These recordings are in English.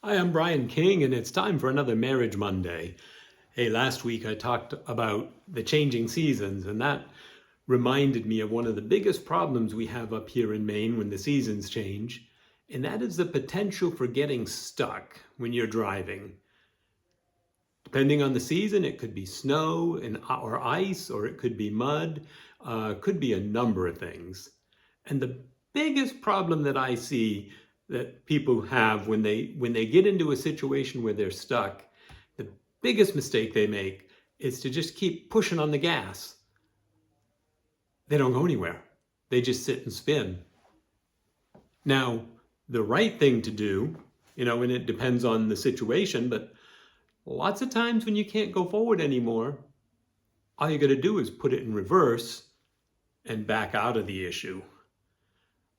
Hi, I'm Brian King, and it's time for another Marriage Monday. Hey, last week I talked about the changing seasons, and that reminded me of one of the biggest problems we have up here in Maine when the seasons change, and that is the potential for getting stuck when you're driving. Depending on the season, it could be snow or ice, or it could be mud, could be a number of things. And the biggest problem that I see that people have when they get into a situation where they're stuck, the biggest mistake they make is to just keep pushing on the gas. They don't go anywhere. They just sit and spin. Now, the right thing to do, and it depends on the situation, but lots of times when you can't go forward anymore, all you got to do is put it in reverse and back out of the issue.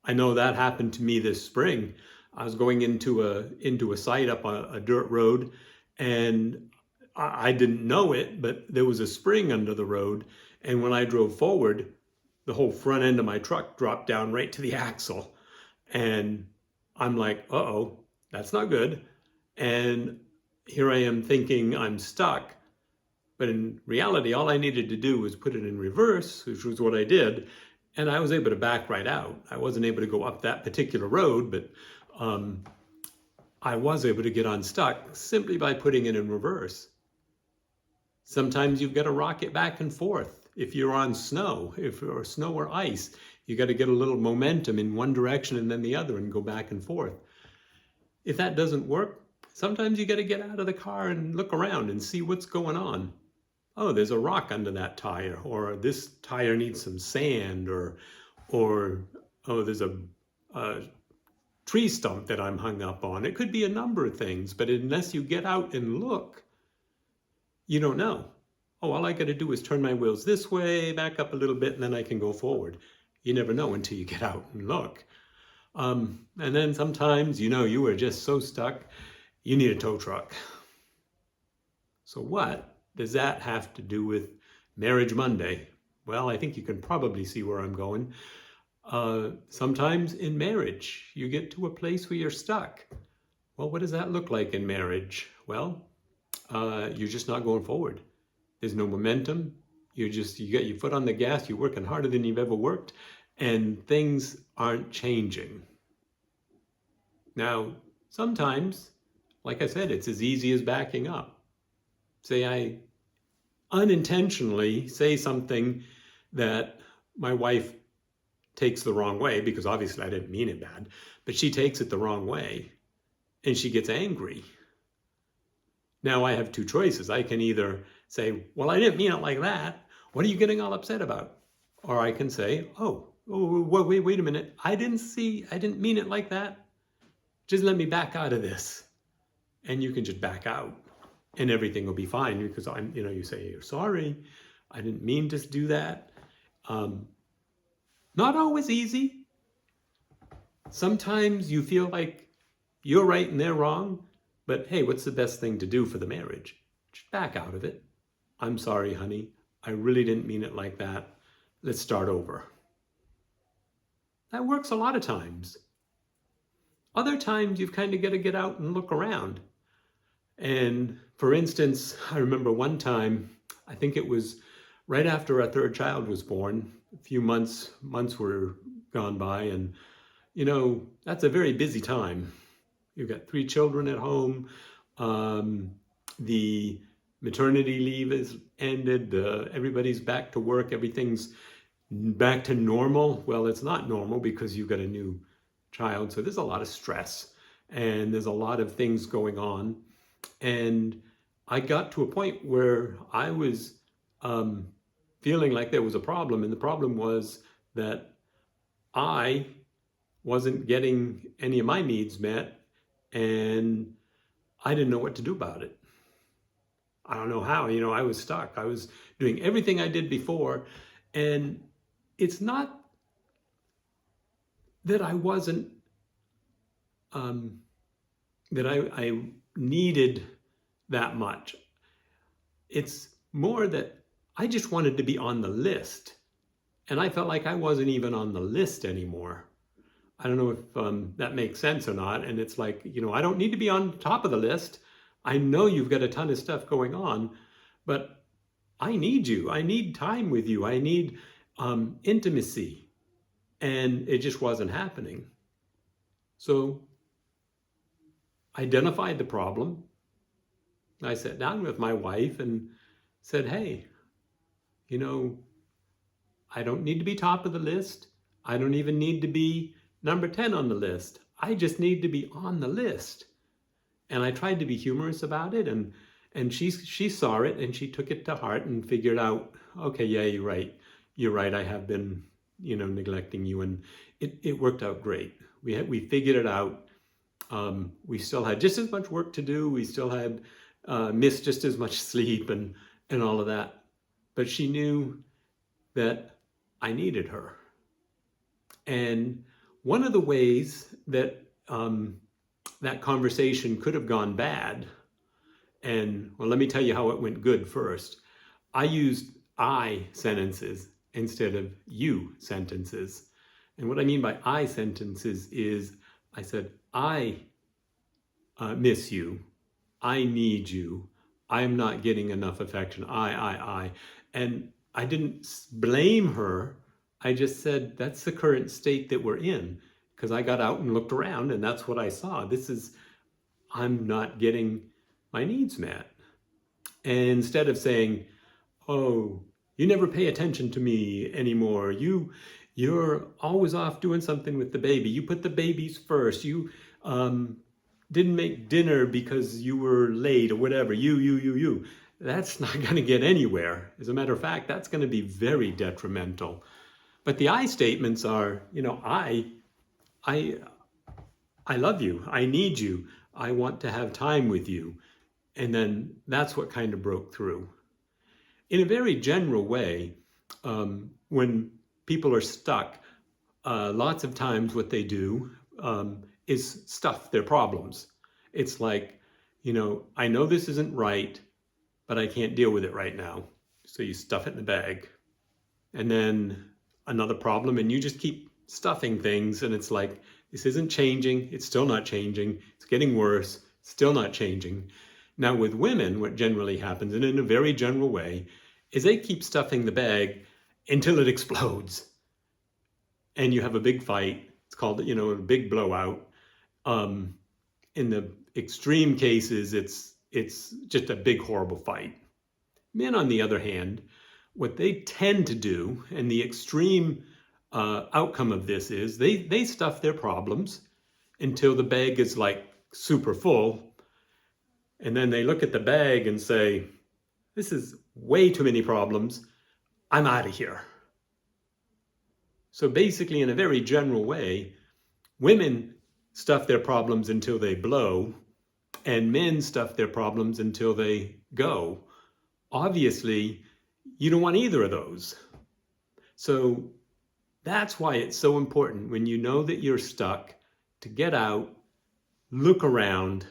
I know that happened to me this spring. I was going into a site up on a dirt road, and I didn't know it, but there was a spring under the road, and when I drove forward, the whole front end of my truck dropped down right to the axle. And I'm like, uh-oh, that's not good. And here I am thinking I'm stuck. But in reality, all I needed to do was put it in reverse, which was what I did. And I was able to back right out. I wasn't able to go up that particular road, but I was able to get unstuck simply by putting it in reverse. Sometimes you've got to rock it back and forth. If you're on snow, or snow or ice, you got to get a little momentum in one direction and then the other and go back and forth. If that doesn't work, sometimes you got to get out of the car and look around and see what's going on. Oh, there's a rock under that tire, or this tire needs some sand, or oh, there's a tree stump that I'm hung up on. It could be a number of things, but unless you get out and look, you don't know. Oh, all I got to do is turn my wheels this way, back up a little bit, and then I can go forward. You never know until you get out and look. And then sometimes, you are just so stuck, you need a tow truck. So what does that have to do with Marriage Monday? Well, I think you can probably see where I'm going. Sometimes in marriage, you get to a place where you're stuck. Well, what does that look like in marriage? Well, you're just not going forward. There's no momentum. You got your foot on the gas. You're working harder than you've ever worked, and things aren't changing. Now, sometimes, like I said, it's as easy as backing up. Say I unintentionally say something that my wife takes the wrong way, because obviously I didn't mean it bad, but she takes it the wrong way and she gets angry. Now I have two choices. I can either say, well, I didn't mean it like that. What are you getting all upset about? Or I can say, oh, wait a minute. I didn't mean it like that. Just let me back out of this. And you can just back out and everything will be fine, because you say, you're sorry. I didn't mean to do that. Not always easy. Sometimes you feel like you're right and they're wrong, but hey, what's the best thing to do for the marriage? Just back out of it. I'm sorry, honey. I really didn't mean it like that. Let's start over. That works a lot of times. Other times you've kind of got to get out and look around. And for instance, I remember one time, I think it was right after our third child was born, a few months were gone by, and that's a very busy time. You've got 3 children at home. The maternity leave is ended. Everybody's back to work. Everything's back to normal. Well, it's not normal because you've got a new child. So there's a lot of stress and there's a lot of things going on. And I got to a point where I was feeling like there was a problem. And the problem was that I wasn't getting any of my needs met, and I didn't know what to do about it. I don't know how. I was stuck. I was doing everything I did before, and it's not that I wasn't, that I needed that much. It's more that I just wanted to be on the list, and I felt like I wasn't even on the list anymore. I don't know if that makes sense or not. And it's like, I don't need to be on top of the list. I know you've got a ton of stuff going on, but I need you. I need time with you. I need intimacy. And it just wasn't happening. So identified the problem. I sat down with my wife and said, hey, I don't need to be top of the list. I don't even need to be number 10 on the list. I just need to be on the list. And I tried to be humorous about it, and she saw it and she took it to heart and figured out, okay, yeah, you're right. You're right. I have been, neglecting you, and it worked out great. We figured it out. We still had just as much work to do. We still had missed just as much sleep and all of that. But she knew that I needed her. And one of the ways that that conversation could have gone bad, and well, let me tell you how it went good first. I used I sentences instead of you sentences. And what I mean by I sentences is I said, I miss you. I need you. I'm not getting enough affection. I. And I didn't blame her. I just said, that's the current state that we're in. Because I got out and looked around and that's what I saw. I'm not getting my needs met. And instead of saying, oh, you never pay attention to me anymore. You're always off doing something with the baby. You put the babies first. You didn't make dinner because you were late or whatever. You. That's not going to get anywhere. As a matter of fact, that's going to be very detrimental. But the I statements are, I love you. I need you. I want to have time with you. And then that's what kind of broke through. In a very general way, when people are stuck, lots of times what they do is stuff their problems. It's like, I know this isn't right, but I can't deal with it right now. So you stuff it in the bag. And then another problem, and you just keep stuffing things, and it's like, this isn't changing. It's still not changing. It's getting worse. Still not changing. Now with women, what generally happens, and in a very general way, is they keep stuffing the bag until it explodes. And you have a big fight. It's called, a big blowout. In the extreme cases, it's just a big, horrible fight. Men, on the other hand, what they tend to do, and the extreme outcome of this is, they stuff their problems until the bag is like super full. And then they look at the bag and say, this is way too many problems. I'm out of here. So basically, in a very general way, women stuff their problems until they blow, and men stuff their problems until they go. Obviously, you don't want either of those. So that's why it's so important, when you know that you're stuck, to get out, look around,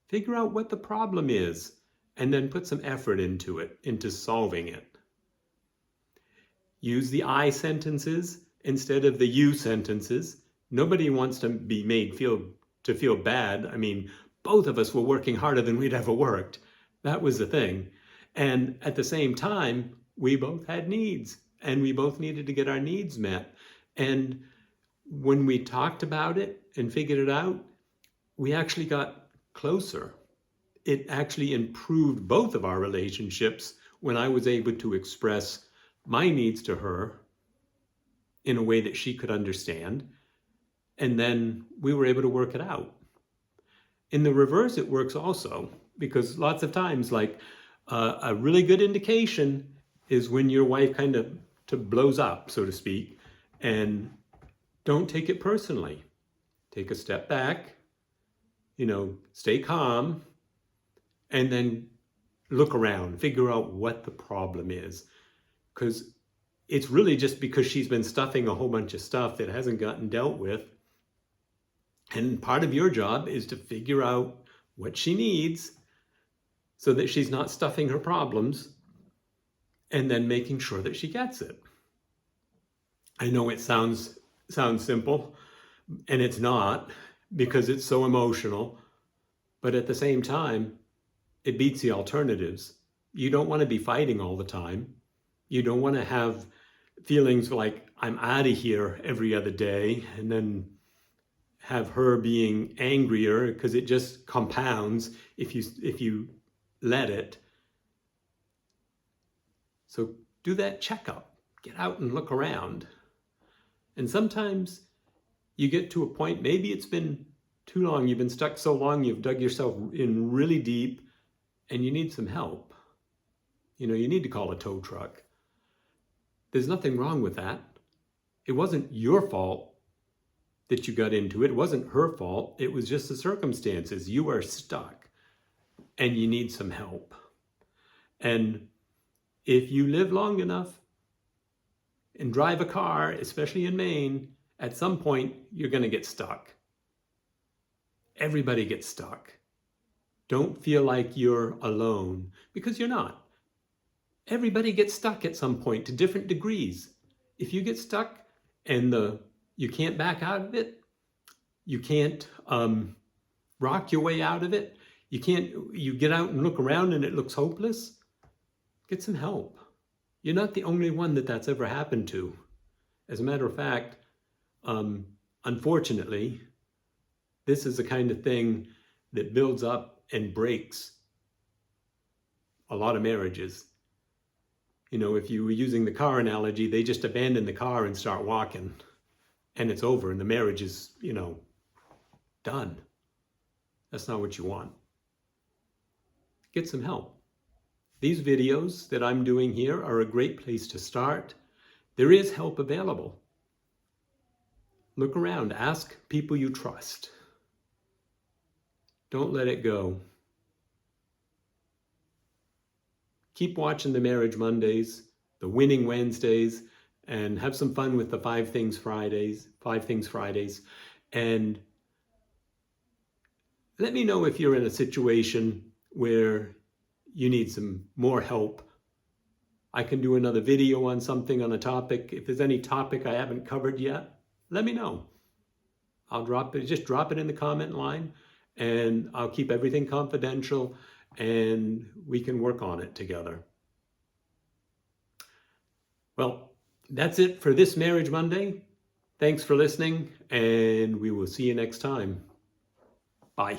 figure out what the problem is, and then put some effort into it, into solving it. Use the I sentences instead of the you sentences. Nobody wants to be made feel bad. I mean, both of us were working harder than we'd ever worked. That was the thing. And at the same time, we both had needs, and we both needed to get our needs met. And when we talked about it and figured it out, we actually got closer. It actually improved both of our relationships when I was able to express my needs to her in a way that she could understand. And then we were able to work it out. In the reverse, it works also, because lots of times, like a really good indication is when your wife kind of blows up, so to speak, and don't take it personally. Take a step back, stay calm, and then look around, figure out what the problem is. Because it's really just because she's been stuffing a whole bunch of stuff that hasn't gotten dealt with. And part of your job is to figure out what she needs so that she's not stuffing her problems, and then making sure that she gets it. I know it sounds simple, And it's not, because it's so emotional. But at the same time, it beats the alternatives. You don't want to be fighting all the time. You don't want to have feelings like I'm out of here every other day, and then have her being angrier, because it just compounds if you let it. So do that checkup. Get out and look around. And sometimes you get to a point, maybe it's been too long, you've been stuck so long, you've dug yourself in really deep, and you need some help. You need to call a tow truck. There's nothing wrong with that. It wasn't your fault that you got into it. It wasn't her fault. It was just the circumstances. You are stuck and you need some help. And if you live long enough and drive a car, especially in Maine, at some point you're going to get stuck. Everybody gets stuck. Don't feel like you're alone, because you're not. Everybody gets stuck at some point to different degrees. If you get stuck and you can't back out of it, you can't rock your way out of it, you get out and look around and it looks hopeless, get some help. You're not the only one that's ever happened to. As a matter of fact, unfortunately, this is the kind of thing that builds up and breaks a lot of marriages. If you were using the car analogy, they just abandon the car and start walking, and it's over, and the marriage is, done. That's not what you want. Get some help. These videos that I'm doing here are a great place to start. There is help available. Look around. Ask people you trust. Don't let it go. Keep watching the Marriage Mondays, the Winning Wednesdays, and have some fun with the 5 Things Fridays. And let me know if you're in a situation where you need some more help. I can do another video on something, on a topic. If there's any topic I haven't covered yet, let me know. I'll just drop it in the comment line, and I'll keep everything confidential, and we can work on it together. Well, that's it for this Marriage Monday. Thanks for listening, and we will see you next time. Bye.